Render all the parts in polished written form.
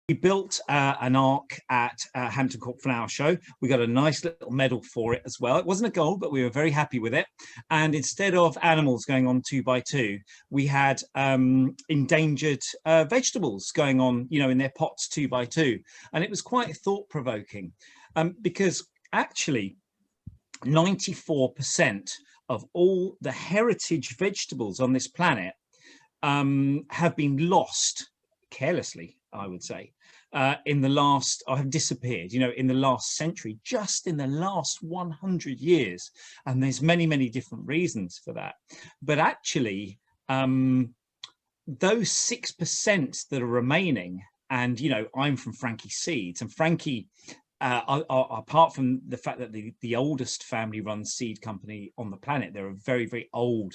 We built an Ark at Hampton Court Flower Show. We got a nice little medal for it as well. It wasn't a gold, but we were very happy with it. And instead of animals going on 2x2, we had endangered vegetables going on, in their pots 2x2. And it was quite thought-provoking because actually 94% of all the heritage vegetables on this planet have been lost carelessly, I would say, have disappeared, in the last century, just in the last 100 years. And there's many, many different reasons for that. But actually, those 6% that are remaining, and, I'm from Franchi Seeds, and Franchi, apart from the fact that the oldest family-run seed company on the planet, they're a very, very old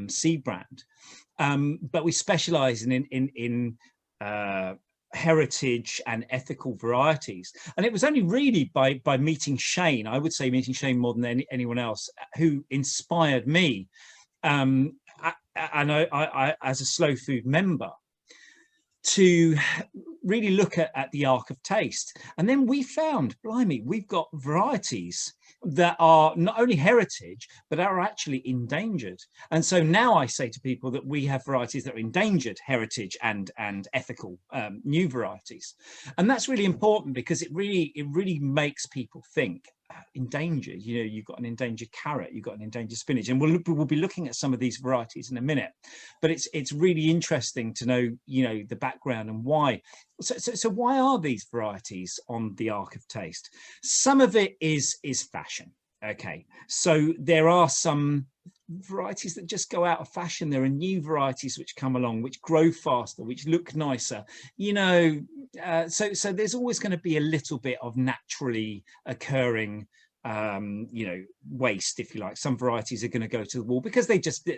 seed brand. But we specialize in heritage and ethical varieties. And it was only really by meeting Shane, I would say meeting Shane more than anyone else, who inspired me. And I as a Slow Food member, to really look at the Ark of Taste. And then we found, blimey, we've got varieties that are not only heritage, but are actually endangered. And so now I say to people that we have varieties that are endangered, heritage and ethical new varieties. And that's really important because it really makes people think. Endangered, you've got an endangered carrot, you've got an endangered spinach, and we'll be looking at some of these varieties in a minute. But it's really interesting to know the background and why. So why are these varieties on the Ark of Taste? Some of it is fashion. Okay, so there are some varieties that just go out of fashion. There are new varieties which come along, which grow faster, which look nicer, so there's always going to be a little bit of naturally occurring waste, if you like. Some varieties are going to go to the wall because they're just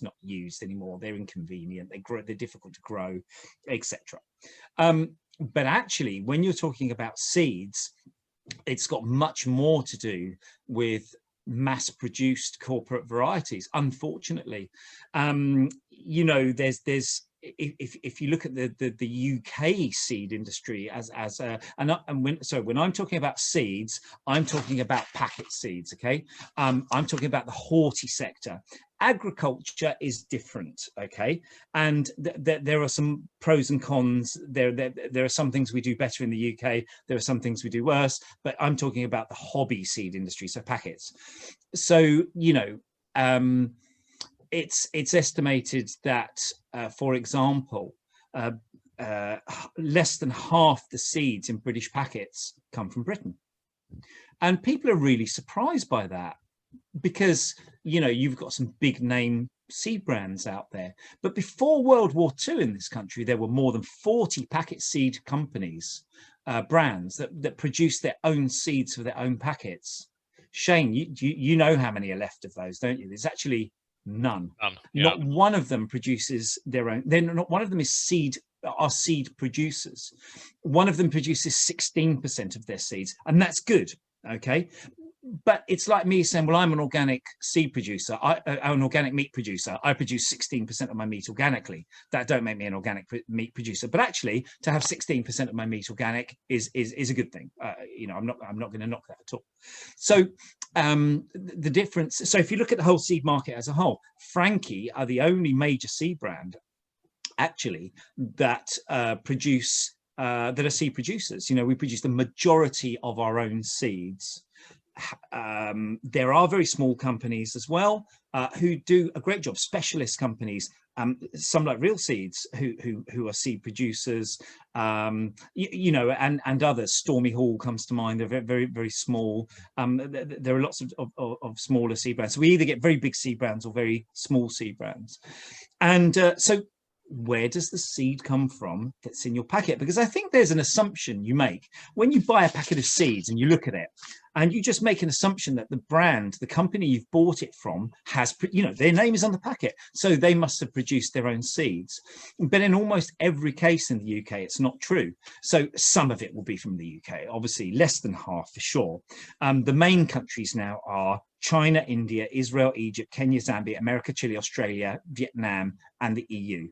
not used anymore. They're inconvenient, they're difficult to grow, etc. But actually, when you're talking about seeds, it's got much more to do with mass-produced corporate varieties. Unfortunately, there's if you look at the UK seed industry when I'm talking about seeds, I'm talking about packet seeds. Okay, I'm talking about the horti sector. Agriculture is different, okay, and there are some pros and cons. There are some things we do better in the UK. There are some things we do worse. But I'm talking about the hobby seed industry, so packets. So it's estimated that, for example, less than half the seeds in British packets come from Britain, and people are really surprised by that. Because you've got some big name seed brands out there, but before World War II in this country, there were more than 40 packet seed companies, brands that produce their own seeds for their own packets. Shane, you know how many are left of those, don't you? There's actually none. Yeah. Not one of them produces their own. Not one of them is seed producers. One of them produces 16% of their seeds, and that's good. Okay. But it's like me saying, well, I'm an organic seed producer, an organic meat producer. I produce 16% of my meat organically. That don't make me an organic meat producer. But actually, to have 16% of my meat organic is a good thing. I'm not going to knock that at all. So the difference. So if you look at the whole seed market as a whole, Franchi are the only major seed brand actually that produce that are seed producers. We produce the majority of our own seeds. There are very small companies as well who do a great job, specialist companies, some like Real Seeds who are seed producers, and others. Stormy Hall comes to mind. They're very, very, very small. There are lots of smaller seed brands. So we either get very big seed brands or very small seed brands. And so where does the seed come from that's in your packet? Because I think there's an assumption you make when you buy a packet of seeds and you look at it, and you just make an assumption that the brand, the company you've bought it from, has, their name is on the packet, so they must have produced their own seeds. But in almost every case in the UK, it's not true. So some of it will be from the UK, obviously less than half for sure. The main countries now are China, India, Israel, Egypt, Kenya, Zambia, America, Chile, Australia, Vietnam, and the EU.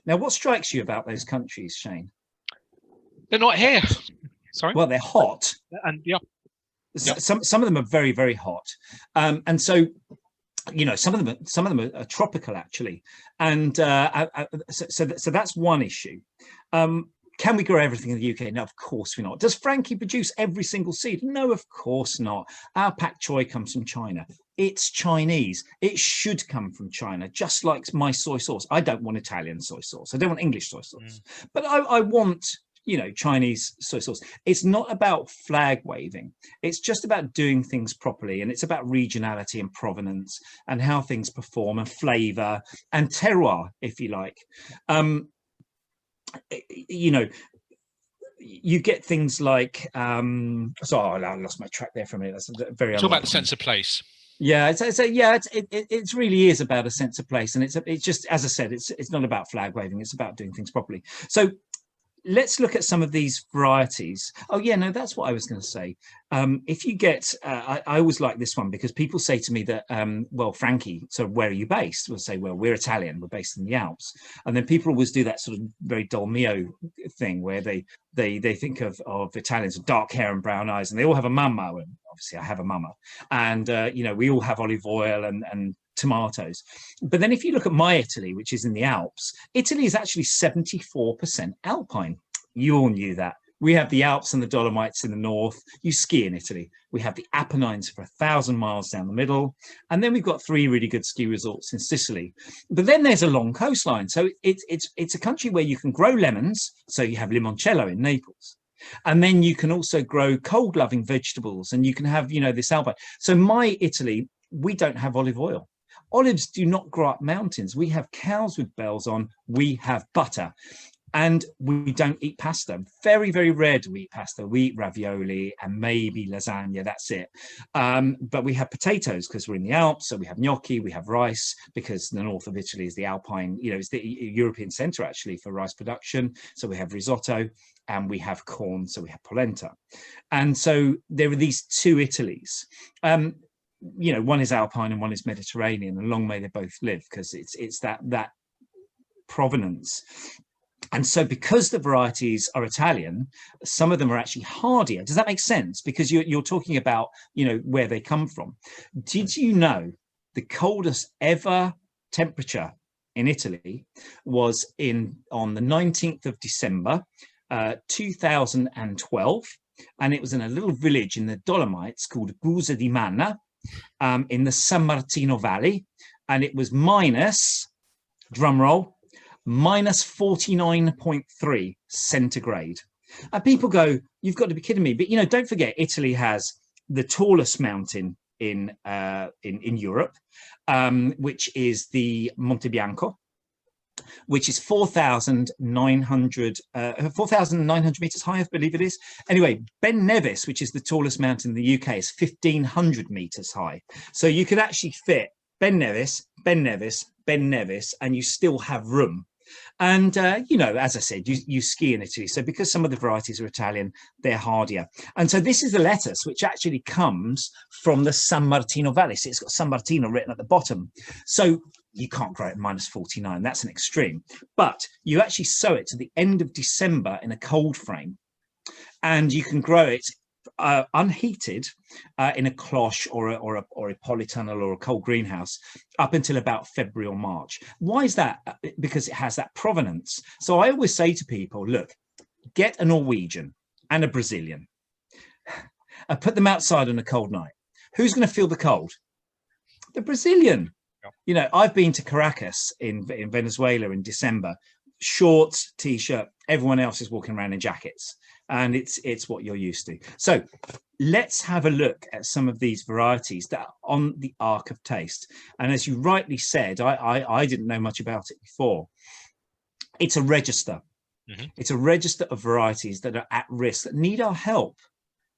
Now, what strikes you about those countries, Shane? They're not here. Sorry. Well, they're hot. And yeah. Some of them are very, very hot. And so, you know, some of them are tropical actually. And so that's one issue. Can we grow everything in the UK? No, of course we're not. Does Franchi produce every single seed? No, of course not. Our pak choi comes from China. It's Chinese. It should come from China, just like my soy sauce. I don't want Italian soy sauce. I don't want English soy sauce. But I want, you know, Chinese soy sauce. It's not about flag waving. It's just about doing things properly. And it's about regionality and provenance and how things perform and flavor and terroir, if you like. You know, you get things like I lost my track there for a minute. That's very talk about the sense of place. Yeah, it really is about a sense of place, and it's just, as I said, it's not about flag waving. It's about doing things properly. So let's look at some of these varieties. Oh yeah, no, that's what I was going to say. If you get, I always like this one because people say to me that, well, Franchi, so where are you based? We'll say, well, we're Italian, we're based in the Alps. And then people always do that sort of very Dolmio thing where they think of Italians with dark hair and brown eyes, and they all have a mama. And obviously I have a mama. And, you know, we all have olive oil and tomatoes. But then if you look at my Italy, which is in the Alps, Italy is actually 74% alpine. You all knew that. We have the Alps and the Dolomites in the north. You ski in Italy. We have the Apennines for 1,000 miles down the middle. And then we've got 3 really good ski resorts in Sicily. But then there's a long coastline. So it's a country where you can grow lemons. So you have limoncello in Naples. And then you can also grow cold-loving vegetables. And you can have, you know, this alpine. So my Italy, we don't have olive oil. Olives do not grow up mountains. We have cows with bells on. We have butter. And we don't eat pasta. Very, very rare do we eat pasta. We eat ravioli and maybe lasagna, that's it. But we have potatoes because we're in the Alps. So we have gnocchi, we have rice because the north of Italy is the Alpine, you know, it's the European center actually for rice production. So we have risotto and we have corn. So we have polenta. And so there are these 2 Italys. You know, one is Alpine and one is Mediterranean, and long may they both live because it's that provenance. And so because the varieties are Italian, some of them are actually hardier. Does that make sense? Because you're talking about, you know, where they come from. Did you know the coldest ever temperature in Italy was on the 19th of December, 2012. And it was in a little village in the Dolomites called Busa di Manna in the San Martino Valley. And it was minus, drum roll, minus 49.3 centigrade. And people go, you've got to be kidding me. But, you know, don't forget, Italy has the tallest mountain in Europe, which is the Monte Bianco, which is 4,900 meters high, I believe it is. Anyway, Ben Nevis, which is the tallest mountain in the UK, is 1,500 meters high. So you could actually fit Ben Nevis, Ben Nevis, Ben Nevis, and you still have room. And, you know, as I said, you ski in Italy. So because some of the varieties are Italian, they're hardier. And so this is the lettuce, which actually comes from the San Martino Valley. So it's got San Martino written at the bottom. So you can't grow it at minus 49. That's an extreme. But you actually sow it to the end of December in a cold frame. And you can grow it unheated in a cloche or a polytunnel or a cold greenhouse up until about February or March. Why is that? Because it has that provenance. So I always say to people, look, get a Norwegian and a Brazilian and put them outside on a cold night. Who's going to feel the cold? The Brazilian. Yeah. You know, I've been to Caracas in Venezuela in December, shorts, t-shirt, everyone else is walking around in jackets. And it's what you're used to. So let's have a look at some of these varieties that are on the Ark of Taste. And as you rightly said, I didn't know much about it before. It's a register. Mm-hmm. It's a register of varieties that are at risk, that need our help,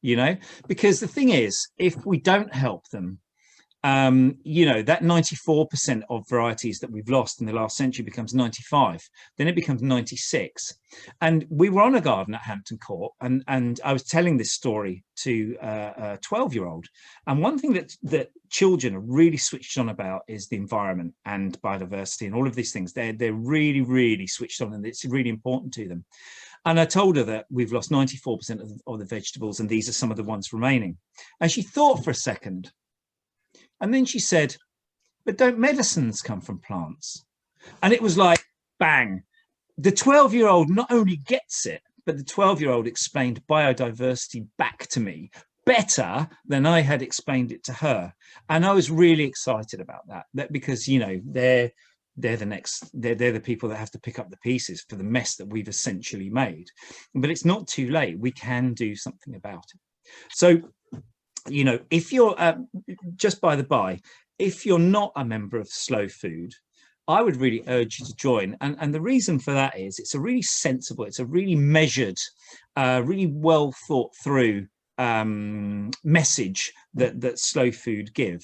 you know, because the thing is, if we don't help them, you know, that 94% of varieties that we've lost in the last century becomes 95, then it becomes 96. And we were on a garden at Hampton Court, and I was telling this story to a 12-year-old. And one thing that children are really switched on about is the environment and biodiversity and all of these things. They're really, really switched on, and it's really important to them. And I told her that we've lost 94% of the vegetables, and these are some of the ones remaining. And she thought for a second. And then she said, but don't medicines come from plants? And it was like, bang. The 12-year-old not only gets it, but the 12-year-old explained biodiversity back to me better than I had explained it to her. And I was really excited about that because, you know, they're the people that have to pick up the pieces for the mess that we've essentially made. But it's not too late. We can do something about it. So, you know, if you're just by the by, if you're not a member of Slow Food, I would really urge you to join. And the reason for that is it's a really sensible, it's a really measured, really well thought through message that Slow Food give.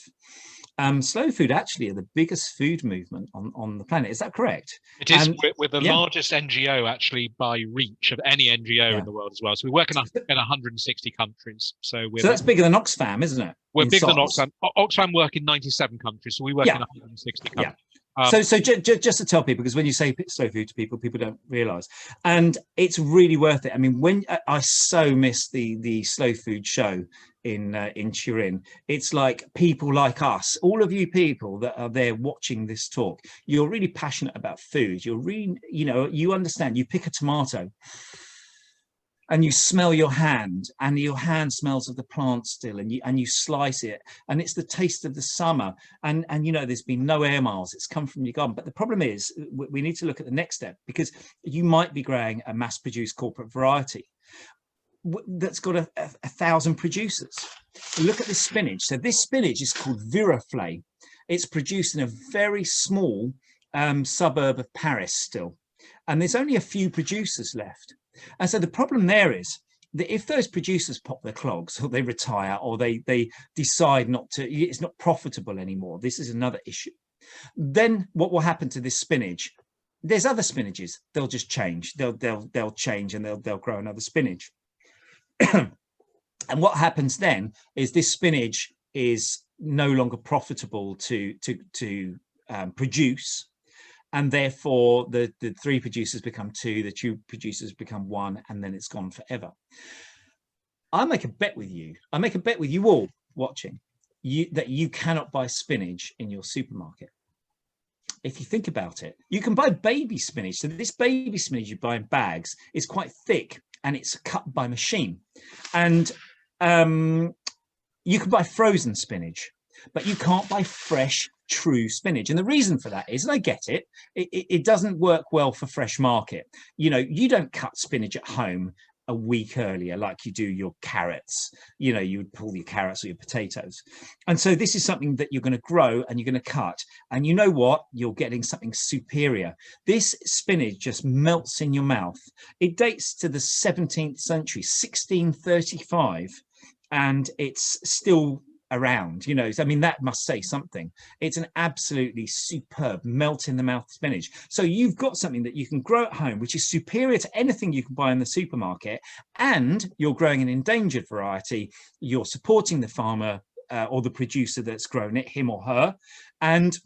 Slow Food actually are the biggest food movement on the planet. Is that correct? It is. We're the largest NGO actually by reach of any NGO in the world as well. So we work in 160 countries. So that's bigger than Oxfam, isn't it? We're bigger than Oxfam. Oxfam work in 97 countries. So we work in 160 countries. So just to tell people, because when you say Slow Food to people don't realise, and it's really worth it. I mean, when I so miss the Slow Food show in Turin, it's like people like us, all of you people that are there watching this talk, you're really passionate about food. You're really, you know, you understand. You pick a tomato and you smell your hand, and your hand smells of the plant still, and you slice it, and it's the taste of the summer, and you know there's been no air miles, it's come from your garden. But the problem is we need to look at the next step, because you might be growing a mass-produced corporate variety that's got a 1,000 producers. Look at this spinach. So this spinach is called Viraflay. It's produced in a very small suburb of Paris still, and there's only a few producers left. And so the problem there is that if those producers pop their clogs, or they retire, or they decide not to, it's not profitable anymore, this is another issue, then what will happen to this spinach? There's other spinaches, they'll just change, they'll change, and they'll grow another spinach. And what happens then is this spinach is no longer profitable to produce, and therefore the 3 producers become 2, the 2 producers become 1, and then it's gone forever. I make a bet with you all watching, that you cannot buy spinach in your supermarket. If you think about it, you can buy baby spinach. So this baby spinach you buy in bags is quite thick, and it's cut by machine. And you can buy frozen spinach, but you can't buy fresh, true spinach. And the reason for that is, and I get it, it doesn't work well for fresh market. You know, you don't cut spinach at home a week earlier like you do your carrots. You know, you would pull your carrots or your potatoes. And so this is something that you're going to grow and you're going to cut. And you know what? You're getting something superior. This spinach just melts in your mouth. It dates to the 17th century, 1635, and it's still around, you know. I mean, that must say something. It's an absolutely superb melt in the mouth spinach. So you've got something that you can grow at home, which is superior to anything you can buy in the supermarket, and you're growing an endangered variety. You're supporting the farmer or the producer that's grown it, him or her, and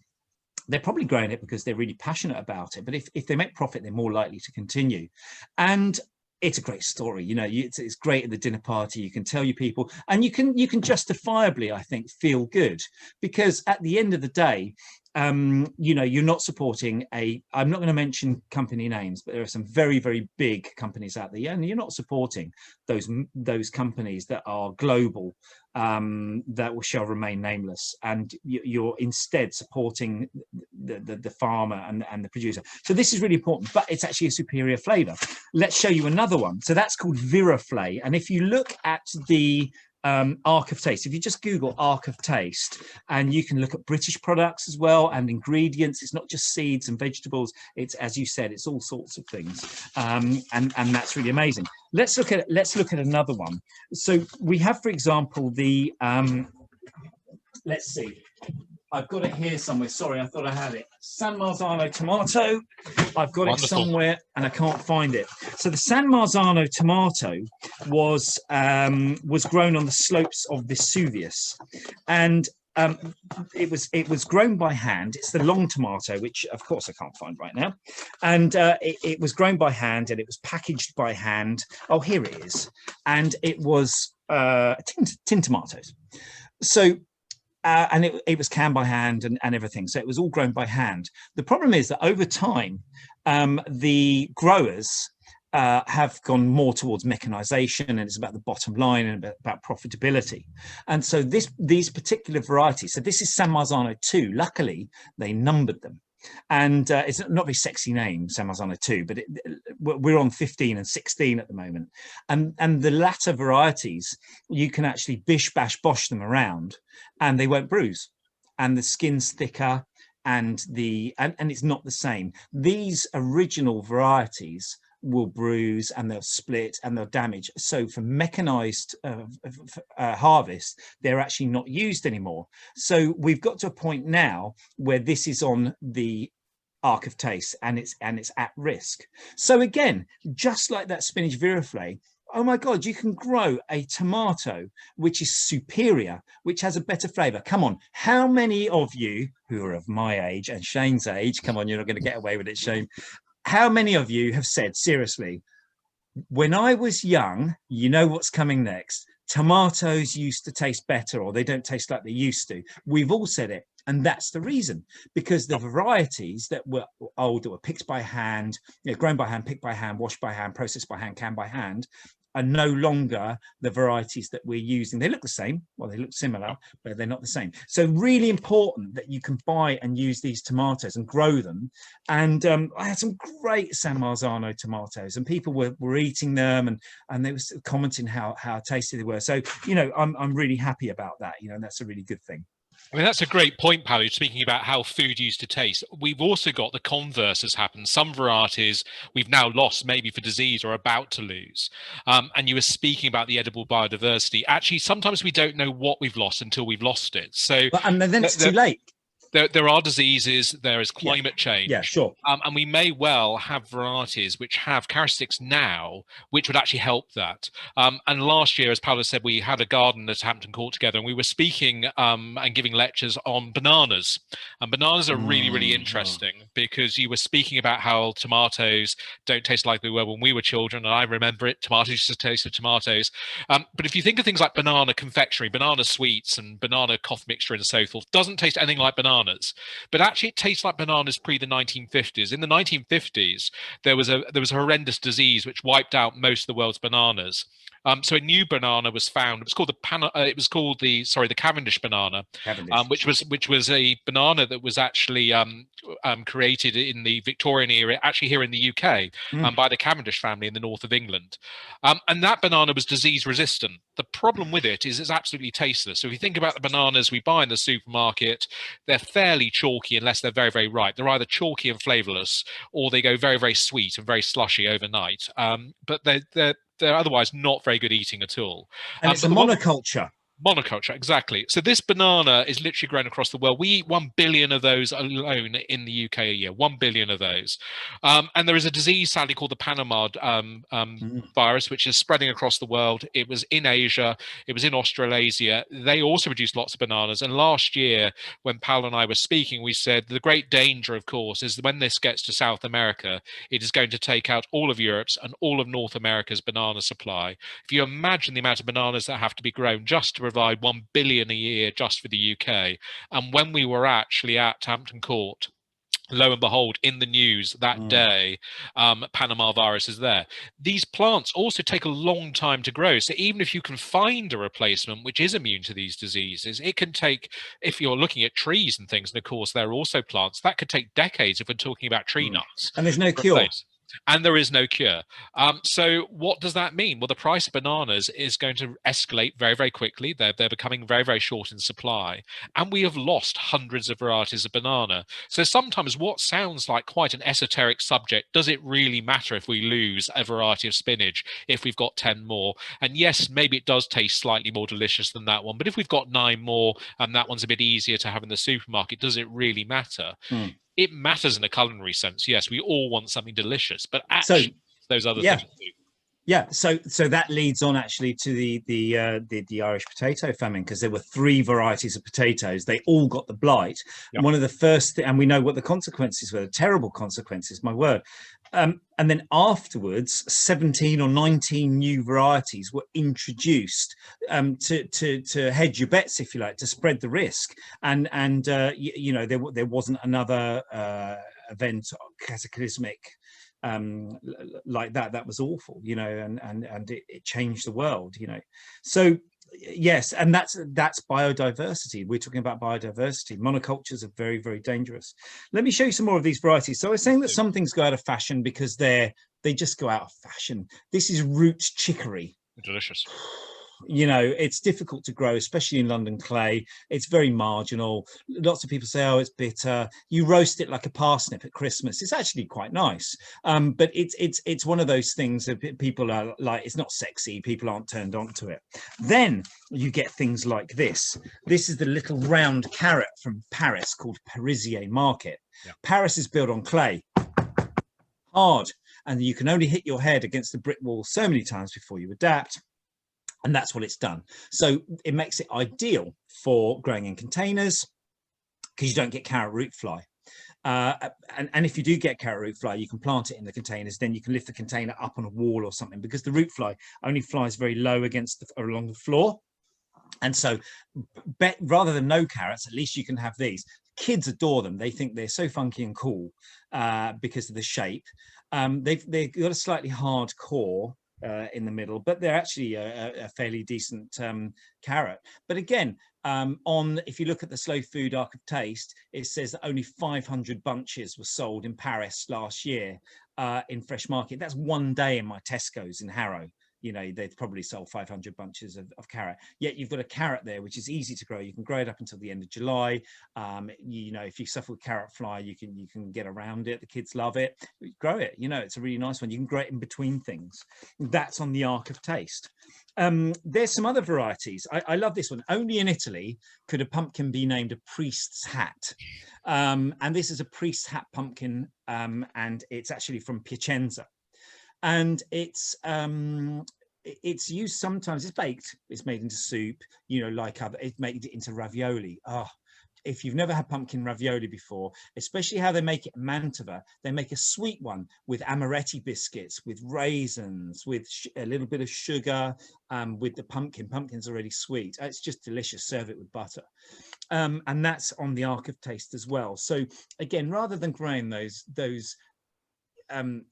they're probably growing it because they're really passionate about it. But if they make profit, they're more likely to continue. And it's a great story, you know. It's great at the dinner party. You can tell your people, and you can justifiably, I think, feel good, because at the end of the day, you know, you're not supporting I'm not going to mention company names, but there are some very, very big companies out there, and you're not supporting those companies that are global, that shall remain nameless, and you're instead supporting the farmer and the producer. So this is really important, but it's actually a superior flavor. Let's show you another one. So that's called Viraflay, and if you look at the Ark of Taste, if you just Google Ark of Taste, and you can look at British products as well and ingredients. It's not just seeds and vegetables, it's, as you said, it's all sorts of things, and that's really amazing. Let's look at another one. So we have, for example, the let's see. I've got it here somewhere. Sorry, I thought I had it. San Marzano tomato. I've got it somewhere and I can't find it. So the San Marzano tomato was grown on the slopes of Vesuvius, and it was grown by hand. It's the long tomato, which of course I can't find right now, and it was grown by hand and it was packaged by hand. Oh, here it is, and it was tin tomatoes. So. And it was canned by hand and everything. So it was all grown by hand. The problem is that over time, the growers have gone more towards mechanization, and it's about the bottom line and about profitability. And so these particular varieties, so this is San Marzano 2. Luckily, they numbered them. And it's not a very sexy name, San Marzano 2, but we're on 15 and 16 at the moment. And the latter varieties, you can actually bish, bash, bosh them around and they won't bruise. And the skin's thicker and it's not the same. These original varieties will bruise and they'll split and they'll damage. So for mechanized harvest, they're actually not used anymore. So we've got to a point now where this is on the Ark of Taste and it's at risk. So again, just like that spinach viriflay, oh my God, you can grow a tomato which is superior, which has a better flavor. Come on, how many of you who are of my age and Shane's age, come on, you're not going to get away with it, Shane. How many of you have said, seriously, when I was young, you know what's coming next? Tomatoes used to taste better, or they don't taste like they used to. We've all said it. And that's the reason, because the varieties that were old, that were picked by hand, grown by hand, picked by hand, washed by hand, processed by hand, canned by hand, are no longer the varieties that we're using. They look the same, well, they look similar, but they're not the same. So really important that you can buy and use these tomatoes and grow them. And I had some great San Marzano tomatoes, and people were eating them, and they were commenting how tasty they were. So, I'm really happy about that, and that's a really good thing. I mean, that's a great point, Paolo, speaking about how food used to taste. We've also got the converse has happened. Some varieties we've now lost, maybe for disease, or about to lose. And you were speaking about the edible biodiversity. Actually, sometimes we don't know what we've lost until we've lost it. So, and then it's too late. There are diseases, there is climate change. Yeah, sure. And we may well have varieties which have characteristics now which would actually help that. And last year, as Paolo said, we had a garden at Hampton Court together, and we were speaking and giving lectures on bananas. And bananas are really, really interesting because you were speaking about how tomatoes don't taste like they were when we were children. And I remember it, tomatoes used to taste of tomatoes. But if you think of things like banana confectionery, banana sweets and banana cough mixture and so forth, doesn't taste anything like bananas. But actually it tastes like bananas pre the 1950s. In the 1950s, there was a horrendous disease which wiped out most of the world's bananas. So a new banana was found. It was called the Cavendish banana, which was a banana that was actually created in the Victorian era, actually here in the UK, by the Cavendish family in the north of England. And that banana was disease resistant. The problem with it is it's absolutely tasteless. So if you think about the bananas we buy in the supermarket, they're fairly chalky unless they're very, very ripe. They're either chalky and flavorless, or they go very, very sweet and very slushy overnight. But they're otherwise not very good eating at all. And it's a monoculture. Monoculture, exactly. So this banana is literally grown across the world. We eat 1 billion of those alone in the UK a year, 1 billion of those. And there is a disease, sadly, called the Panama virus, which is spreading across the world. It was in Asia. It was in Australasia. They also produced lots of bananas. And last year, when Paolo and I were speaking, we said the great danger, of course, is that when this gets to South America, it is going to take out all of Europe's and all of North America's banana supply. If you imagine the amount of bananas that have to be grown just to provide 1 billion a year just for the UK. And when we were actually at Hampton Court, lo and behold, in the news that day, Panama virus is there. These plants also take a long time to grow. So even if you can find a replacement which is immune to these diseases, it can take, if you're looking at trees and things, and of course there are also plants, that could take decades if we're talking about tree nuts. And there's no cure. And there is no cure. So what does that mean? Well, the price of bananas is going to escalate very, very quickly. They're becoming very, very short in supply. And we have lost hundreds of varieties of banana. So sometimes what sounds like quite an esoteric subject, does it really matter if we lose a variety of spinach, if we've got 10 more? And yes, maybe it does taste slightly more delicious than that one. But if we've got 9 more and that one's a bit easier to have in the supermarket, does it really matter? It matters in a culinary sense. Yes, we all want something delicious, but actually, those other things too. Yeah, so that leads on actually to the Irish potato famine, because there were 3 varieties of potatoes. They all got the blight. Yep. One of the first, and we know what the consequences were, the terrible consequences, my word. And then afterwards, 17 or 19 new varieties were introduced to hedge your bets, if you like, to spread the risk. And you know, there wasn't another event, cataclysmic, like that was awful, you know, and it changed the world, you know. So yes, and that's biodiversity. We're talking about biodiversity. Monocultures are very, very dangerous. Let me show you some more of these varieties. So I was saying that some things go out of fashion because they just go out of fashion. This is root chicory. Delicious. You know, it's difficult to grow, especially in London clay. It's very marginal. Lots of people say, oh, it's bitter. You roast it like a parsnip at Christmas. It's actually quite nice. But it's one of those things that people are like, it's not sexy. People aren't turned on to it. Then you get things like this. This is the little round carrot from Paris called Parisier Market. Yeah. Paris is built on clay, hard, and you can only hit your head against the brick wall so many times before you adapt. And that's what it's done. So it makes it ideal for growing in containers because you don't get carrot root fly. And if you do get carrot root fly, you can plant it in the containers. Then you can lift the container up on a wall or something, because the root fly only flies very low along the floor. And so rather than no carrots, at least you can have these. Kids adore them. They think they're so funky and cool because of the shape. They've got a slightly hard core in the middle, but they're actually a fairly decent carrot. But again, if you look at the slow food Ark of Taste, it says that only 500 bunches were sold in Paris last year in fresh market. That's one day in my Tesco's in Harrow. You know, they've probably sold 500 bunches of carrot. Yet you've got a carrot there, which is easy to grow. You can grow it up until the end of July. You know, if you suffer with carrot fly, you can get around it. The kids love it. Grow it. You know, it's a really nice one. You can grow it in between things. That's on the Ark of Taste. There's some other varieties. I love this one. Only in Italy could a pumpkin be named a priest's hat. And this is a priest's hat pumpkin, and it's actually from Piacenza. And it's used sometimes. It's baked. It's made into soup. You know, like it's made it into ravioli. Oh, if you've never had pumpkin ravioli before, especially how they make it in Mantova, they make a sweet one with amaretti biscuits, with raisins, with a little bit of sugar, with the pumpkin. Pumpkin's already sweet. It's just delicious. Serve it with butter. And that's on the Ark of Taste as well. So again, rather than growing those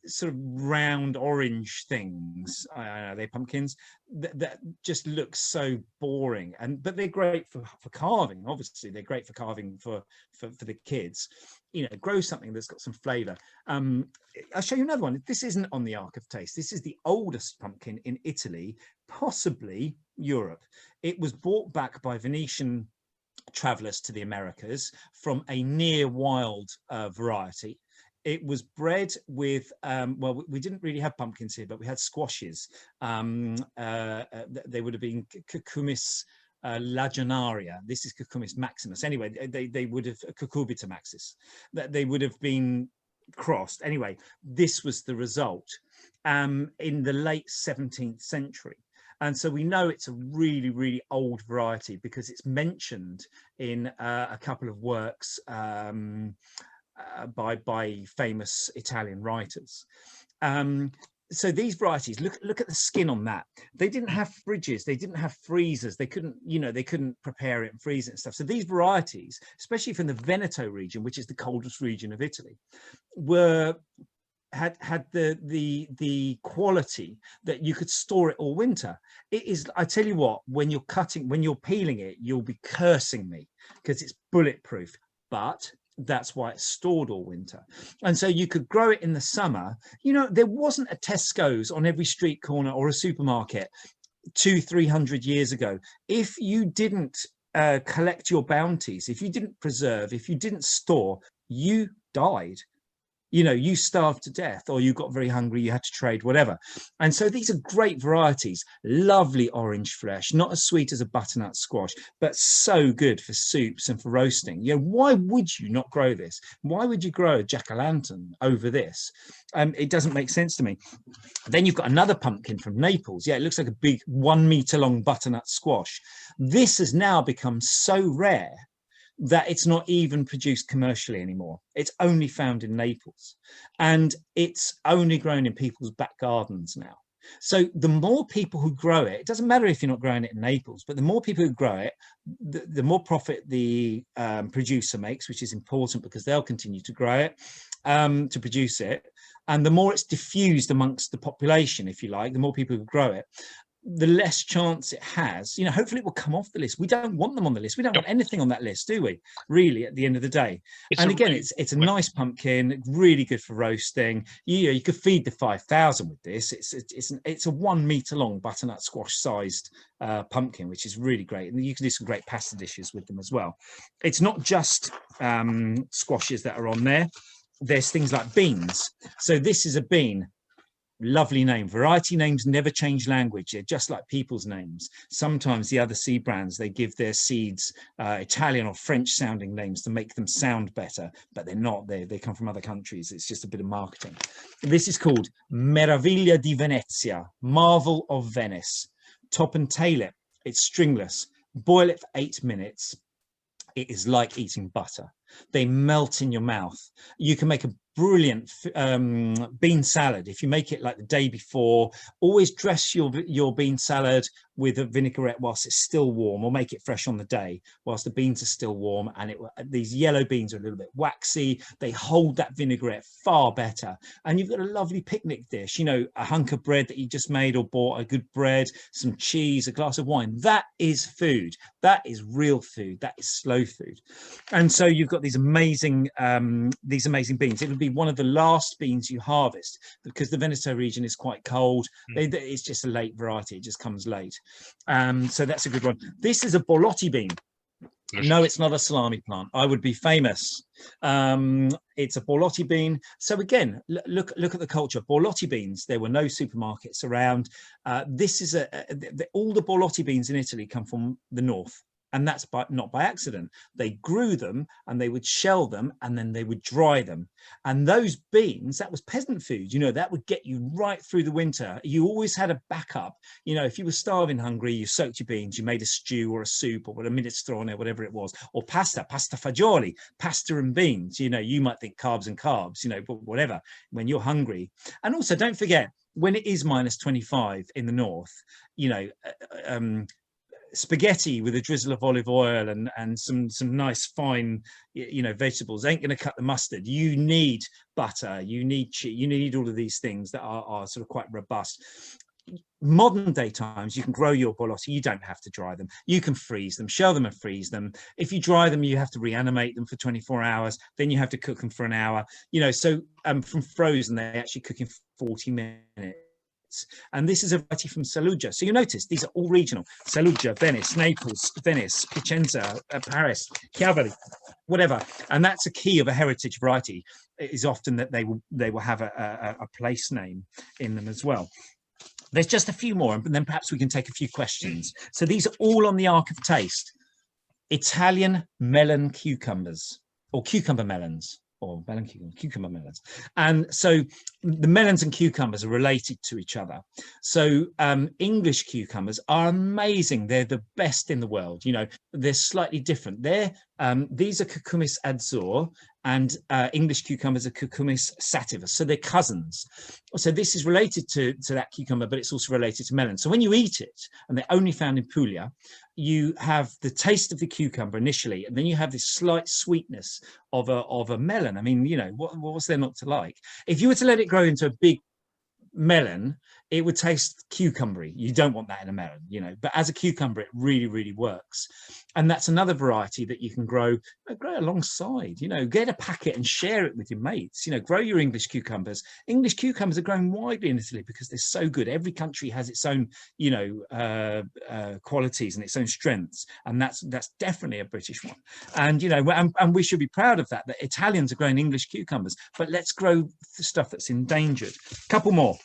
sort of round orange things, they're pumpkins that just look so boring, but they're great for carving. Obviously they're great for carving for the kids. You know, grow something that's got some flavor. I'll show you another one. This isn't on the Ark of Taste. This is the oldest pumpkin in Italy, possibly Europe. It was brought back by Venetian travelers to the Americas from a near wild variety. It was bred with, well, we didn't really have pumpkins here, but we had squashes. They would have been Cucumis lagionaria. This is Cucumis maximus. Anyway, they would have, Cucurbita maxis. They would have been crossed. Anyway, this was the result in the late 17th century. And so we know it's a really, really old variety because it's mentioned in a couple of works by famous Italian writers. So these varieties, look at the skin on that. They didn't have fridges, they didn't have freezers, they couldn't, you know, they couldn't prepare it and freeze it and stuff. So these varieties, especially from the Veneto region, which is the coldest region of Italy, had the quality that you could store it all winter. It is, I tell you what, when you're peeling it, you'll be cursing me because it's bulletproof. But That's why it's stored all winter. And so you could grow it in the summer. You know, there wasn't a Tesco's on every street corner or a supermarket 200-300 years ago. If you didn't collect your bounties, if you didn't preserve, if you didn't store, you died. You know, you starved to death, or you got very hungry, you had to trade, whatever. And so these are great varieties, lovely orange flesh, not as sweet as a butternut squash, but so good for soups and for roasting. You know, why would you not grow this? Why would you grow a jack-o'-lantern over this? It doesn't make sense to me. Then you've got another pumpkin from Naples. Yeah, it looks like a big 1 meter long butternut squash. This has now become so rare that it's not even produced commercially anymore. It's only found in Naples, and it's only grown in people's back gardens now. So the more people who grow it, it doesn't matter if you're not growing it in Naples, but the more people who grow it, the more profit the producer makes, which is important because they'll continue to grow it, to produce it. And the more it's diffused amongst the population, if you like, the more people who grow it, the less chance it has. You know, hopefully it will come off the list. We don't want them on the list. We don't want anything on that list, do we? Really, at the end of the day. And again, it's a nice pumpkin, really good for roasting. You could feed the 5,000 with this. It's a 1 meter long butternut squash sized pumpkin, which is really great. And you can do some great pasta dishes with them as well. It's not just squashes that are on there. There's things like beans. So this is a bean. Lovely name. Variety names never change language. They're just like people's names. Sometimes the other seed brands, they give their seeds Italian or French sounding names to make them sound better, but they're not. They come from other countries. It's just a bit of marketing. This is called Meraviglia di Venezia, Marvel of Venice. Top and tail it. It's stringless. Boil it for 8 minutes. It is like eating butter. They melt in your mouth. You can make a brilliant bean salad if you make it like the day before. Always dress your bean salad with a vinaigrette whilst it's still warm, or make it fresh on the day whilst the beans are still warm. And these yellow beans are a little bit waxy. They hold that vinaigrette far better, and you've got a lovely picnic dish. You know, a hunk of bread that you just made or bought, a good bread, some cheese, a glass of wine. That is food. That is real food. That is slow food. And so you've got these amazing beans. It would be one of the last beans you harvest because the Veneto region is quite cold. It's just a late variety. It just comes late. So that's a good one. This is a Bolotti bean. No, it's not a salami plant. I would be famous. It's a Bolotti bean. So again, look at the culture. Bolotti beans. There were no supermarkets around. This is all the Bolotti beans in Italy come from the north. And that's not by accident. They grew them and they would shell them and then they would dry them. And those beans, that was peasant food, you know, that would get you right through the winter. You always had a backup. You know, if you were starving hungry, you soaked your beans, you made a stew or a soup or a minestrone or whatever it was, or pasta fagioli, pasta and beans. You know, you might think carbs and carbs, you know, but whatever, when you're hungry. And also don't forget, when it is -25 in the north, you know, spaghetti with a drizzle of olive oil and some nice fine, you know, vegetables ain't going to cut the mustard. You need butter, you need cheese, you need all of these things that are sort of quite robust. Modern day times, you can grow your Bolotti. You don't have to dry them. You can freeze them, shell them and freeze them. If you dry them, you have to reanimate them for 24 hours. Then you have to cook them for an hour. You know, so from frozen, they actually cook in 40 minutes. And this is a variety from Saluggia. So you notice these are all regional. Saluggia, Venice, Naples, Venice, Piacenza, Paris, Chiavari, whatever. And that's a key of a heritage variety, is often that they will have a place name in them as well. There's just a few more, and then perhaps we can take a few questions. So these are all on the Ark of Taste. Italian melon cucumbers, or cucumber melons. Or cucumber melons. And so the melons and cucumbers are related to each other. So English cucumbers are amazing. They're the best in the world. You know, they're slightly different. These are Cucumis adzor, and English cucumbers are Cucumis sativus. So they're cousins. So this is related to that cucumber, but it's also related to melon. So when you eat it, and they're only found in Puglia, you have the taste of the cucumber initially, and then you have this slight sweetness of a melon. I mean, you know, what's there not to like? If you were to let it grow into a big melon, it would taste cucumbery. You don't want that in a melon, you know, but as a cucumber, it really, really works. And that's another variety that you can grow alongside, you know, get a packet and share it with your mates, you know, grow your English cucumbers. English cucumbers are grown widely in Italy because they're so good. Every country has its own, you know, qualities and its own strengths. And that's definitely a British one. And, you know, and we should be proud of that, that Italians are growing English cucumbers, but let's grow the stuff that's endangered. Couple more.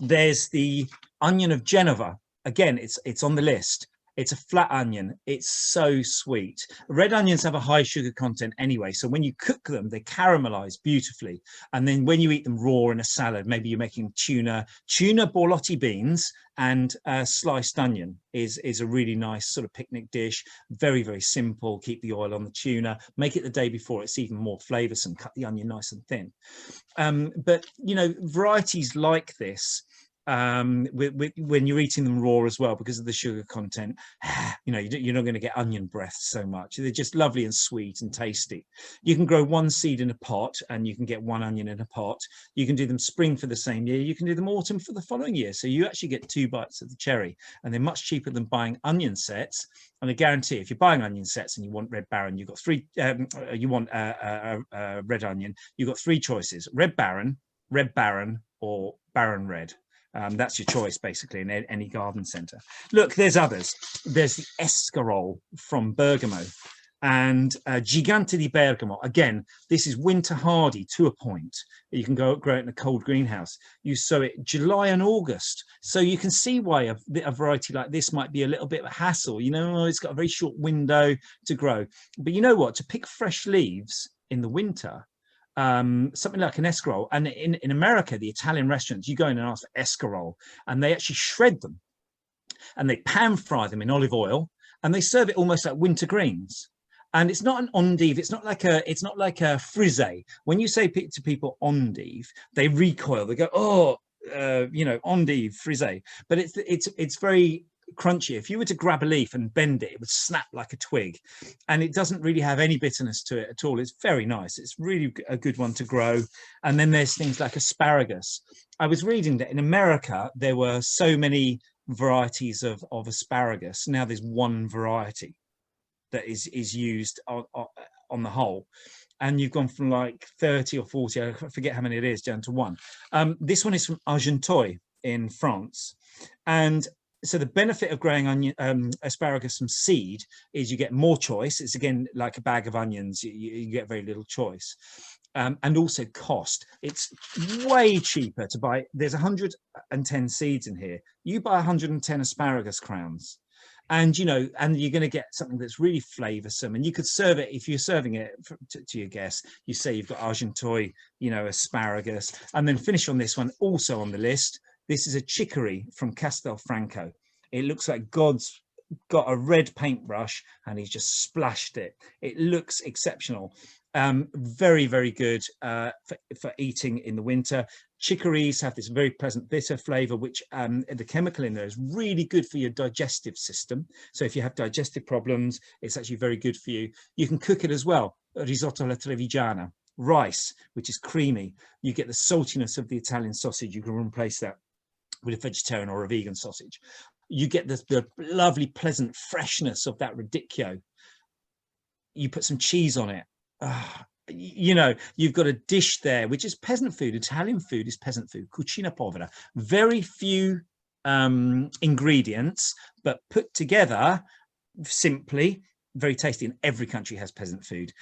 There's the onion of Genova. Again, it's on the list. It's a flat onion. It's so sweet. Red onions have a high sugar content anyway, so when you cook them, they caramelize beautifully. And then when you eat them raw in a salad, maybe you're making tuna Bolotti beans and sliced onion is a really nice sort of picnic dish. Very, very simple. Keep the oil on the tuna. Make it the day before. It's even more flavoursome. Cut the onion nice and thin. But, you know, varieties like this, when you're eating them raw as well, because of the sugar content, you know, you're not going to get onion breath so much. They're just lovely and sweet and tasty. You can grow one seed in a pot and you can get one onion in a pot. You can do them spring for the same year. You can do them autumn for the following year. So you actually get 2 bites of the cherry, and they're much cheaper than buying onion sets. And I guarantee if you're buying onion sets and you want Red Baron, you've got three, you want red onion, you've got 3 choices: Red Baron, or Baron Red. That's your choice, basically, in any garden centre. Look, there's others. There's the Escarole from Bergamo, and Gigante di Bergamo. Again, this is winter hardy to a point. You can grow it in a cold greenhouse. You sow it July and August. So you can see why a variety like this might be a little bit of a hassle. You know, it's got a very short window to grow. But you know what? To pick fresh leaves in the winter, something like an escarole, and in America, the Italian restaurants, you go in and ask for escarole, and they actually shred them and they pan fry them in olive oil, and they serve it almost like winter greens. And it's not an endive. It's not like a frisée. When you say to people endive, they recoil. They go, oh, you know, endive, frisée. But it's very crunchy. If you were to grab a leaf and bend it, it would snap like a twig, and it doesn't really have any bitterness to it at all. It's very nice. It's really a good one to grow. And then there's things like asparagus. I was reading that in America there were so many varieties of asparagus. Now there's one variety that is used on the whole, and you've gone from like 30 or 40, I forget how many it is, down to one. This one is from Argenteuil in France, and so the benefit of growing asparagus from seed is you get more choice. It's again like a bag of onions. You get very little choice, and also cost. It's way cheaper to buy. There's 110 seeds in here. You buy 110 asparagus crowns, and you know, and you're going to get something that's really flavoursome. And you could serve it, if you're serving it to your guests, you say you've got Argenteuil, you know, asparagus, and then finish on this one, also on the list. This is a chicory from Castelfranco. It looks like God's got a red paintbrush and he's just splashed it. It looks exceptional. Very, very good for eating in the winter. Chicories have this very pleasant bitter flavour, which the chemical in there is really good for your digestive system. So if you have digestive problems, it's actually very good for you. You can cook it as well. Risotto alla Trevigiana. Rice, which is creamy. You get the saltiness of the Italian sausage. You can replace that with a vegetarian or a vegan sausage. You get the lovely, pleasant freshness of that radicchio. You put some cheese on it. You know, you've got a dish there, which is peasant food. Italian food is peasant food, cucina povera. Very few ingredients, but put together simply, very tasty. And every country has peasant food.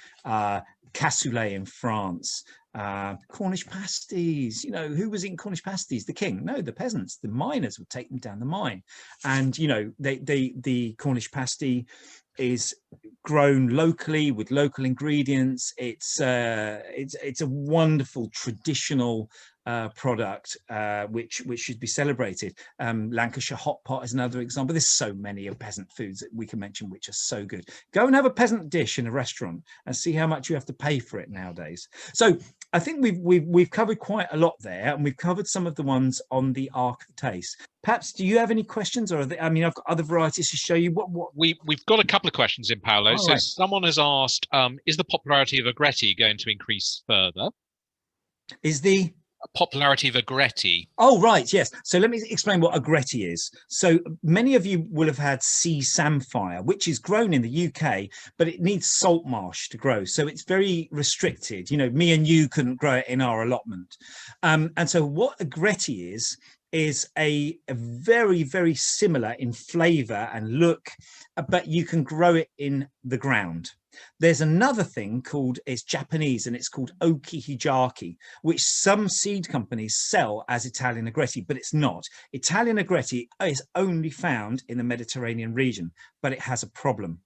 Cassoulet in France. Cornish pasties, you know, who was eating Cornish pasties? The king? No, the peasants. The miners would take them down the mine, and you know, the Cornish pasty is grown locally with local ingredients. It's a wonderful traditional product which should be celebrated. Lancashire hot pot is another example. There's so many of peasant foods that we can mention which are so good. Go and have a peasant dish in a restaurant and see how much you have to pay for it nowadays. So I think we've covered quite a lot there, and we've covered some of the ones on the Ark of Taste. Perhaps, do you have any questions, or I mean, I've got other varieties to show you. What we've got a couple of questions in, Paolo. So right. Someone has asked, is the popularity of agretti going to increase further? Is the popularity of agretti. Oh, right, yes. So let me explain what agretti is. So many of you will have had sea samphire, which is grown in the UK, but it needs salt marsh to grow. So it's very restricted. You know, me and you couldn't grow it in our allotment. And so what agretti is a very, very similar in flavour and look, but you can grow it in the ground. There's another thing called, it's Japanese, and it's called Oki Hijaki, which some seed companies sell as Italian agretti, but it's not. Italian agretti is only found in the Mediterranean region, but it has a problem.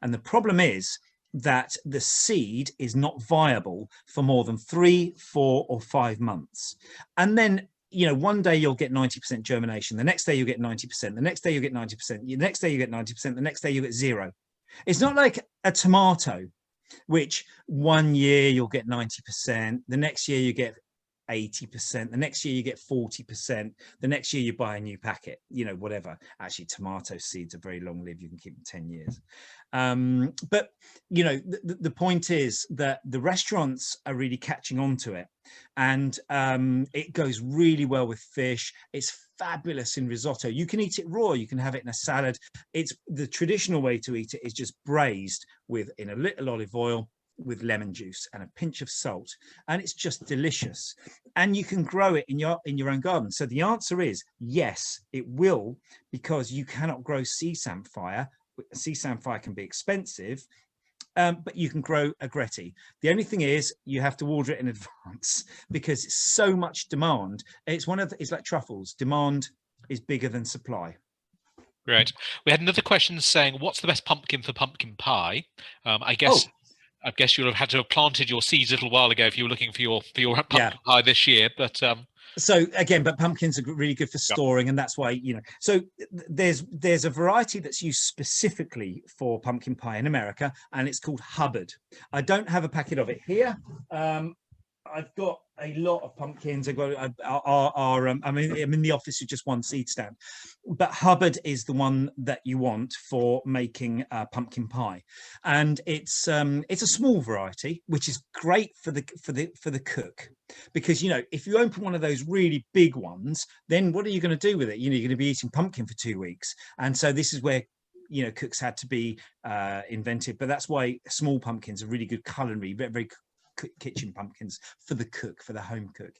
And the problem is that the seed is not viable for more than 3, 4, or 5 months. And then, you know, one day you'll get 90% germination, the next day you'll get 90%, the next day you get 90%, the next day you get 90%, the next day you get 0. It's not like a tomato, which one year you'll get 90%, the next year you get 80%, the next year you get 40%, the next year you buy a new packet, you know, whatever. Actually, tomato seeds are very long lived, you can keep them 10 years. But, you know, the point is that the restaurants are really catching on to it, and it goes really well with fish. It's fabulous in risotto. You can eat it raw, you can have it in a salad. It's the traditional way to eat it is just braised in a little olive oil with lemon juice and a pinch of salt, and it's just delicious. And you can grow it in your own garden. So the answer is yes, it will, because you cannot grow sea samphire. Sea samphire can be expensive, but you can grow agretti. The only thing is you have to order it in advance because it's so much demand. It's like truffles. Demand is bigger than supply. Great. We had another question saying, what's the best pumpkin for pumpkin pie? I guess you'll have had to have planted your seeds a little while ago if you were looking for your pumpkin pie this year. But so again, but pumpkins are really good for storing, and that's why, you know. So there's a variety that's used specifically for pumpkin pie in America, and it's called Hubbard. I don't have a packet of it here. I've got a lot of pumpkins. I'm in the office with just one seed stand, but Hubbard is the one that you want for making pumpkin pie, and it's a small variety, which is great for the cook, because, you know, if you open one of those really big ones, then what are you going to do with it? You know, you're going to be eating pumpkin for 2 weeks, and so this is where, you know, cooks had to be invented. But that's why small pumpkins are really good culinary, very kitchen pumpkins for the cook, for the home cook.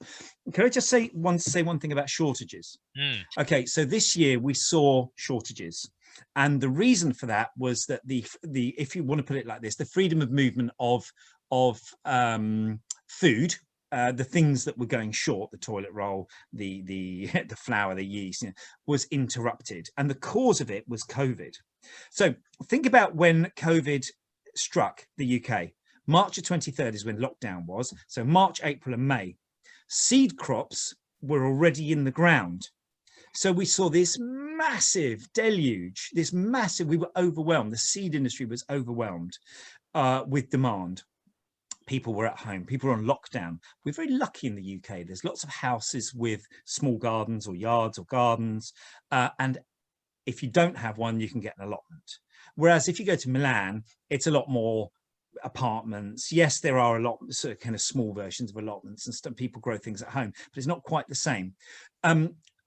Can I just say one thing about shortages? Okay, so this year we saw shortages, and the reason for that was that the if you want to put it like this, the freedom of movement of food, the things that were going short, the toilet roll, the flour, the yeast, you know, was interrupted, and the cause of it was COVID. So think about when COVID struck the UK. March the 23rd is when lockdown was. So March, April and May. Seed crops were already in the ground. So we saw this massive deluge, we were overwhelmed. The seed industry was overwhelmed with demand. People were at home, people were on lockdown. We're very lucky in the UK. There's lots of houses with small gardens or yards or gardens. And if you don't have one, you can get an allotment. Whereas if you go to Milan, it's a lot more apartments. Yes, there are a lot sort of kind of small versions of allotments, and some people grow things at home, but it's not quite the same.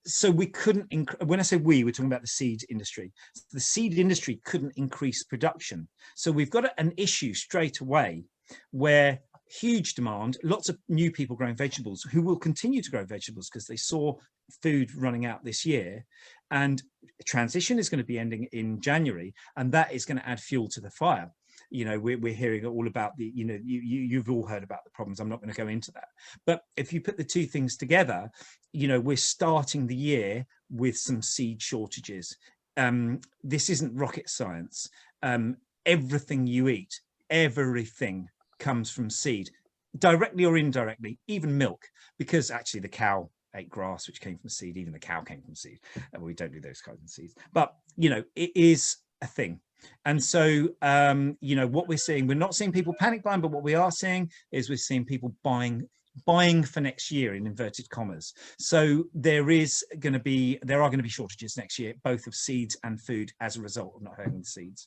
So we couldn't, when I say we're talking about the seed industry. The seed industry couldn't increase production. So we've got an issue straight away where huge demand, lots of new people growing vegetables who will continue to grow vegetables because they saw food running out this year, and transition is going to be ending in January, and that is going to add fuel to the fire. You know, we're hearing all about the, you know, you've all heard about the problems. I'm not going to go into that. But if you put the two things together, you know, we're starting the year with some seed shortages. This isn't rocket science. Everything you eat, everything comes from seed, directly or indirectly, even milk, because actually the cow ate grass, which came from seed. Even the cow came from seed. We don't do those kinds of seeds. But, you know, it is a thing. And so, you know, what we're seeing, we're not seeing people panic buying, but what we are seeing is we're seeing people buying for next year, in inverted commas. So there are going to be shortages next year, both of seeds and food, as a result of not having the seeds.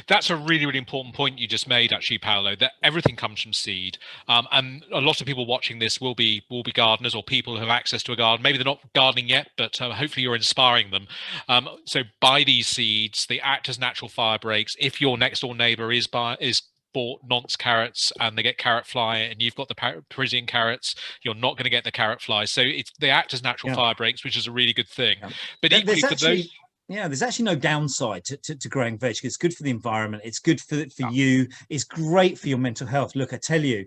That's a really, really important point you just made, actually, Paolo, that everything comes from seed. And a lot of people watching this will be gardeners or people who have access to a garden. Maybe they're not gardening yet, but hopefully you're inspiring them. So buy these seeds. They act as natural fire breaks. If your next door neighbor is bought nonce carrots and they get carrot fly, and you've got the Parisian carrots, you're not going to get the carrot fly. So they act as natural fire breaks, which is a really good thing. But equally for those. Yeah, there's actually no downside to growing veg. It's good for the environment. It's good for you. It's great for your mental health. Look, I tell you,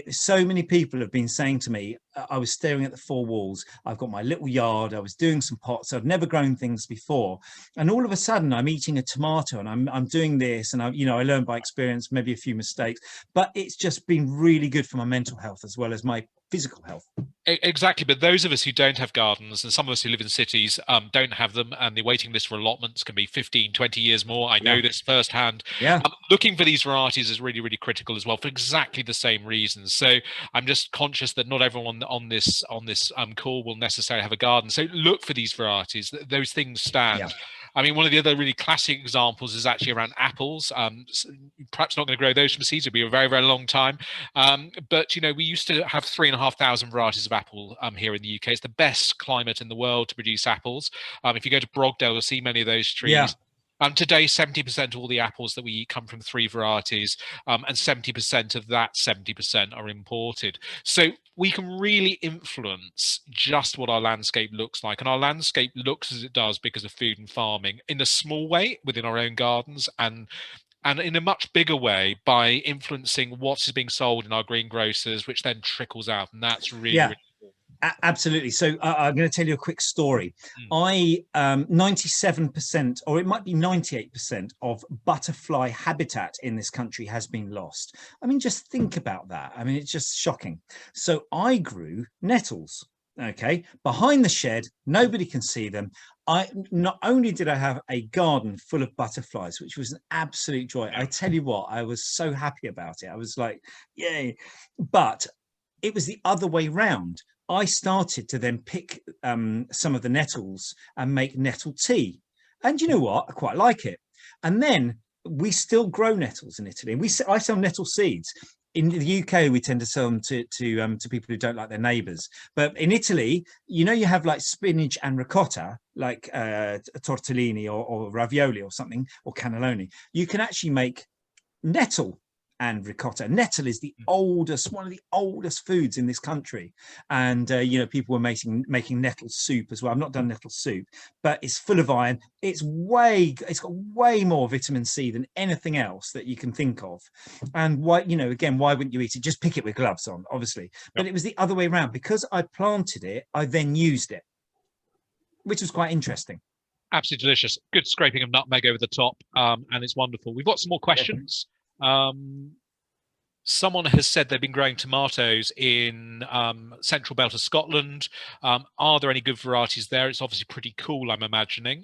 so many people have been saying to me, I was staring at the four walls. I've got my little yard. I was doing some pots. I've never grown things before, and all of a sudden, I'm eating a tomato, and I'm doing this, and I learned by experience, maybe a few mistakes, but it's just been really good for my mental health as well as my physical health. Exactly, but those of us who don't have gardens, and some of us who live in cities don't have them, and the waiting list for allotments can be 15, 20 years more. I know this firsthand. Looking for these varieties is really, really critical as well for exactly the same reasons. So I'm just conscious that not everyone on this call will necessarily have a garden. So look for these varieties. Those things stand. I mean, one of the other really classic examples is actually around apples. Perhaps not going to grow those from seeds. It'll be a very, very long time. But, we used to have 3,500 varieties of apple here in the UK. It's the best climate in the world to produce apples. If you go to Brogdale, you'll see many of those trees. Today, 70% of all the apples that we eat come from 3 varieties, and 70% of that 70% are imported. So we can really influence just what our landscape looks like. And our landscape looks as it does because of food and farming in a small way within our own gardens, and in a much bigger way by influencing what is being sold in our greengrocers, which then trickles out. And that's really, really absolutely. So I'm going to tell you a quick story. 97%, or it might be 98% of butterfly habitat in this country has been lost. I mean, just think about that. I mean, it's just shocking. So I grew nettles, behind the shed. Nobody can see them. Not only did I have a garden full of butterflies, which was an absolute joy. I tell you what, I was so happy about it. I was like, yay. But it was the other way round. I started to then pick some of the nettles and make nettle tea. And you know what? I quite like it. And then we still grow nettles in Italy. I sell nettle seeds. In the UK, we tend to sell them to people who don't like their neighbours. But in Italy, you have like spinach and ricotta, like tortellini or ravioli or something, or cannelloni. You can actually make nettle and ricotta. Nettle is one of the oldest foods in this country, and people were making nettle soup as well. I've not done nettle soup, but it's full of iron. It's got way more vitamin C than anything else that you can think of. And why wouldn't you eat it? Just pick it with gloves on, obviously. But it was the other way around. Because I planted it, I then used it, which was quite interesting. Absolutely delicious. Good scraping of nutmeg over the top, and it's wonderful. We've got some more questions. Someone has said they've been growing tomatoes in central belt of Scotland. Are there any good varieties there? It's obviously pretty cool, I'm imagining.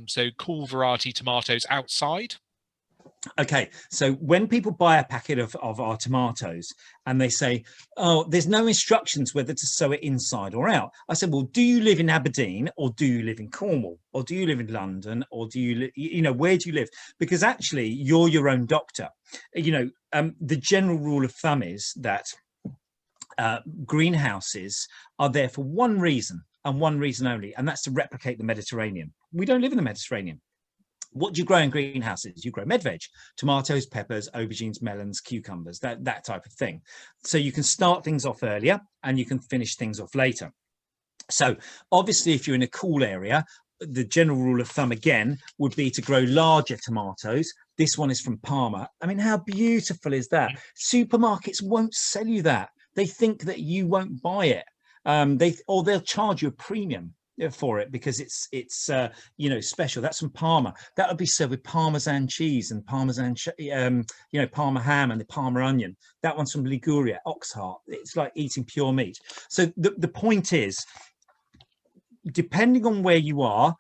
So cool variety tomatoes outside. Okay, so when people buy a packet of our tomatoes and they say, oh, there's no instructions whether to sow it inside or out. I said, well, do you live in Aberdeen, or do you live in Cornwall, or do you live in London, or do you where do you live? Because actually you're your own doctor. The general rule of thumb is that greenhouses are there for one reason and one reason only, and that's to replicate the Mediterranean. We don't live in the Mediterranean. What do you grow in greenhouses? You grow med veg, tomatoes, peppers, aubergines, melons, cucumbers, that type of thing. So you can start things off earlier and you can finish things off later. So obviously, if you're in a cool area, the general rule of thumb again would be to grow larger tomatoes. This one is from Parma. I mean, how beautiful is that? Supermarkets won't sell you that. They think that you won't buy it. They'll charge you a premium for it because it's special. That's from Parma. That would be served with Parmesan cheese and Parmesan Parma ham and the Parma onion. That one's from Liguria, ox heart. It's like eating pure meat. So the point is, depending on where you are,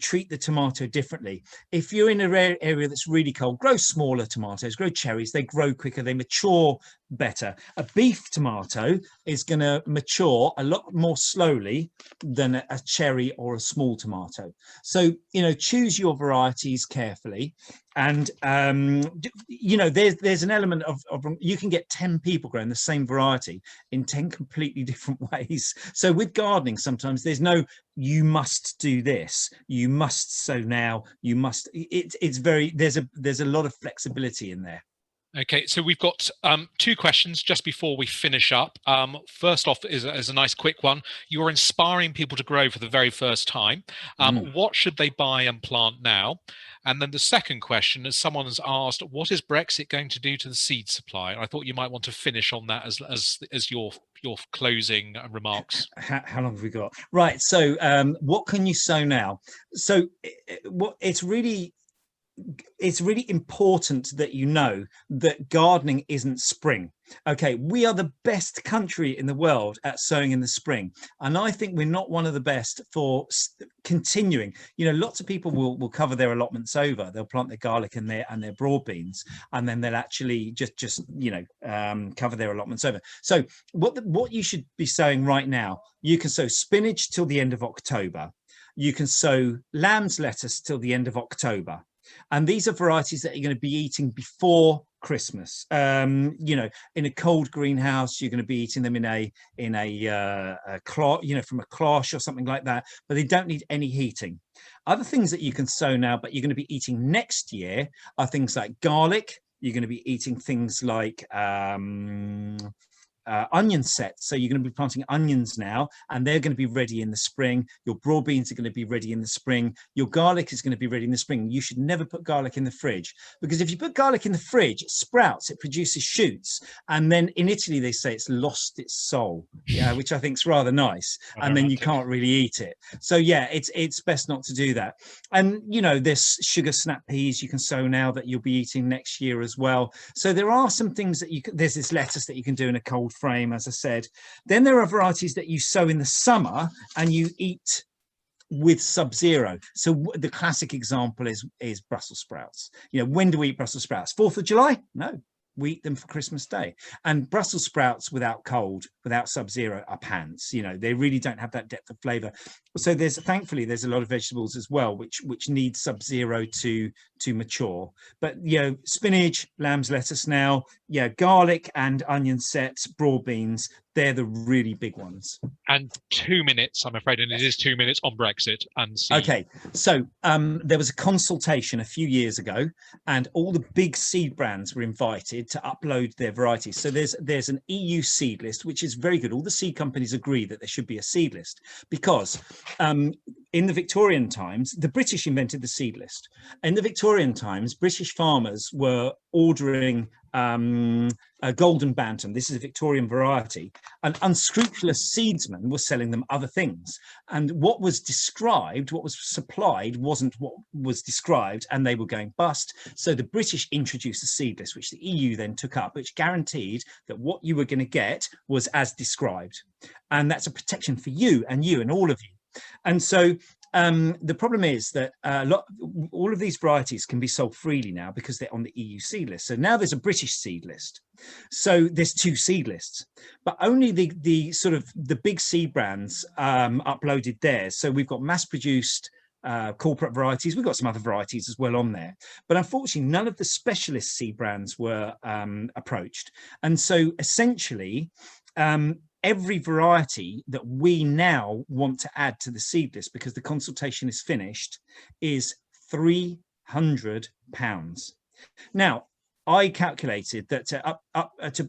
treat the tomato differently. If you're in an area that's really cold, grow smaller tomatoes, grow cherries. They grow quicker, they mature better. A beef tomato is going to mature a lot more slowly than a cherry or a small tomato. So, choose your varieties carefully. And, there's an element of you can get 10 people growing the same variety in 10 completely different ways. So with gardening, sometimes there's no, you must do this, you must sow now, you must, there's a lot of flexibility in there. Okay, so we've got 2 questions just before we finish up. First off is a nice quick one. You're inspiring people to grow for the very first time. What should they buy and plant now? And then the second question is, someone has asked, what is Brexit going to do to the seed supply? And I thought you might want to finish on that as your closing remarks. How long have we got? Right, so what can you sow now? So it's really important that you know that gardening isn't spring. Okay, we are the best country in the world at sowing in the spring, and I think we're not one of the best for continuing. Lots of people will cover their allotments over. They'll plant their garlic and their broad beans, and then they'll actually just cover their allotments over. So what you should be sowing right now, you can sow spinach till the end of October. You can sow lamb's lettuce till the end of October. And these are varieties that you're going to be eating before Christmas. In a cold greenhouse, you're going to be eating them in a from a cloche or something like that, but they don't need any heating. Other things that you can sow now, but you're going to be eating next year, are things like garlic. You're going to be eating things like onion sets. So you're going to be planting onions now, and they're going to be ready in the spring. Your broad beans are going to be ready in the spring. Your garlic is going to be ready in the spring. You should never put garlic in the fridge, because if you put garlic in the fridge, it sprouts, it produces shoots, and then in Italy they say it's lost its soul, which I think is rather nice, and then you can't really eat it. So it's best not to do that. And there's sugar snap peas you can sow now that you'll be eating next year as well. So there are some things that there's this lettuce that you can do in a cold frame, as I said. Then there are varieties that you sow in the summer and you eat with sub-zero. So the classic example is Brussels sprouts. When do we eat Brussels sprouts? 4th of July? No, we eat them for Christmas Day. And Brussels sprouts without cold, without sub-zero, are pants. They really don't have that depth of flavor. So thankfully there's a lot of vegetables as well which need sub-zero to mature. But spinach, lamb's lettuce now, garlic and onion sets, broad beans, they're the really big ones. And 2 minutes, I'm afraid, and it is 2 minutes on Brexit and seed. Okay, so there was a consultation a few years ago, and all the big seed brands were invited to upload their varieties. So there's an EU seed list, which is very good. All the seed companies agree that there should be a seed list, because in the Victorian times, the British invented the seed list. In the Victorian times, British farmers were ordering a golden bantam. This is a Victorian variety. An unscrupulous seedsman was selling them other things. And what was described, what was supplied, wasn't what was described, and they were going bust. So the British introduced a seed list, which the EU then took up, which guaranteed that what you were going to get was as described. And that's a protection for you and all of you. And so the problem is that all of these varieties can be sold freely now because they're on the EU seed list. So now there's a British seed list. So there's 2 seed lists, but only the sort of the big seed brands uploaded theirs. So we've got mass-produced corporate varieties. We've got some other varieties as well on there, but unfortunately none of the specialist seed brands were approached. And so essentially every variety that we now want to add to the seed list, because the consultation is finished, is £300. Now, I calculated that to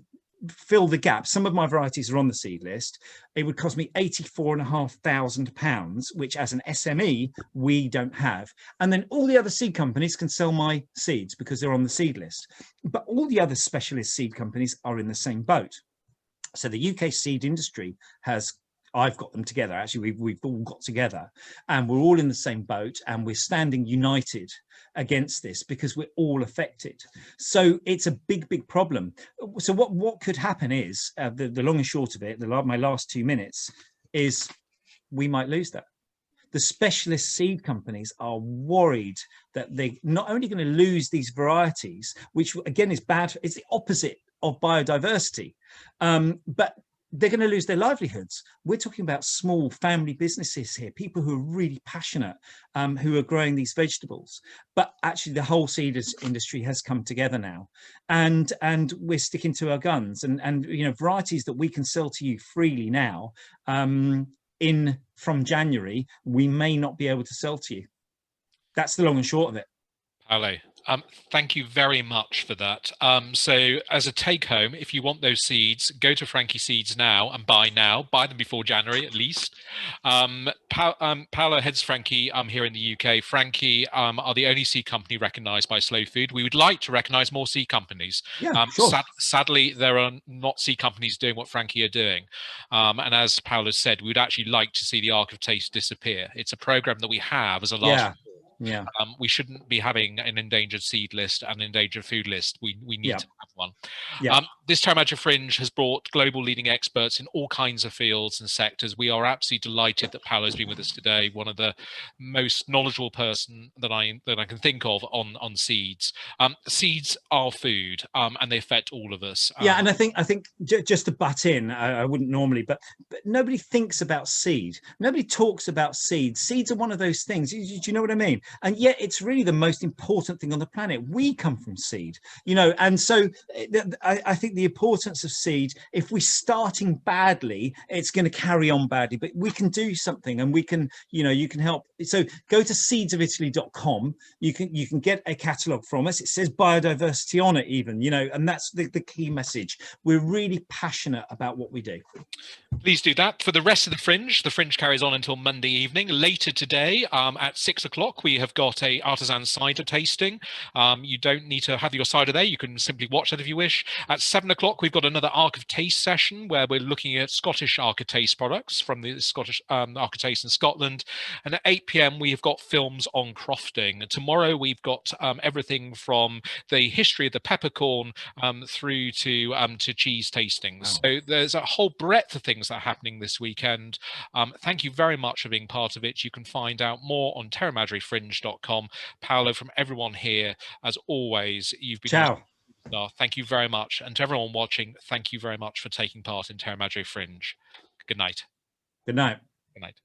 fill the gap, some of my varieties are on the seed list, it would cost me £84,500, which as an SME, we don't have. And then all the other seed companies can sell my seeds because they're on the seed list. But all the other specialist seed companies are in the same boat. So the UK seed industry I've got them together. Actually, we've all got together, and we're all in the same boat, and we're standing united against this because we're all affected. So it's a big problem. So what could happen is, the long and short of it, my last 2 minutes, is we might lose that. the specialist seed companies are worried that they're not only going to lose these varieties, which again is bad, it's the opposite of biodiversity, but they're going to lose their livelihoods. We're talking about small family businesses here, people who are really passionate, who are growing these vegetables. But actually the whole seed industry has come together now, and we're sticking to our guns, and you know, varieties that we can sell to you freely now, from January, we may not be able to sell to you. That's the long and short of it. Paolo, thank you very much for that. So as a take home, if you want those seeds, go to Franchi Seeds now and buy them before January at least. Paolo heads Franchi here in the UK. Franchi are the only seed company recognised by Slow Food. We would like to recognise more seed companies. Yeah, sure. Sadly, there are not seed companies doing what Franchi are doing. And as Paolo said, we would actually like to see the Ark of Taste disappear. It's a programme that we have as a last Yeah. we shouldn't be having an endangered seed list and endangered food list. We need to have one. Yeah. This Terra Fringe has brought global leading experts in all kinds of fields and sectors. We are absolutely delighted that Paolo's been with us today, one of the most knowledgeable person that I can think of on seeds. Seeds are food, and they affect all of us. And I think just to butt in, I wouldn't normally, but nobody thinks about seed. Nobody talks about seeds. Seeds are one of those things. Do you know what I mean? And yet it's really the most important thing on the planet. We come from seed, you know, and so I think the importance of seed, if we're starting badly, it's going to carry on badly, but we can do something, and we can, you know, you can help. So go to seedsofitaly.com. You can get a catalogue from us. It says biodiversity on it even, you know, and that's the key message. We're really passionate about what we do. Please do that. For the rest of the Fringe carries on until Monday evening. Later today at 6 o'clock, we have got a artisan cider tasting. You don't need to have your cider there. You can simply watch that if you wish. At 7 o'clock, we've got another Ark of Taste session where we're looking at Scottish Ark of Taste products from the Scottish Ark of Taste in Scotland. And at 8 p.m, we've got films on crofting. Tomorrow, we've got everything from the history of the peppercorn through to cheese tastings. Wow. So there's a whole breadth of things that are happening this weekend. Thank you very much for being part of it. You can find out more on terramadrifringe.com. Paolo, from everyone here, as always, you've been Ciao. Thank you very much. And to everyone watching, thank you very much for taking part in Terra Madre Fringe. Good night. Good night. Good night.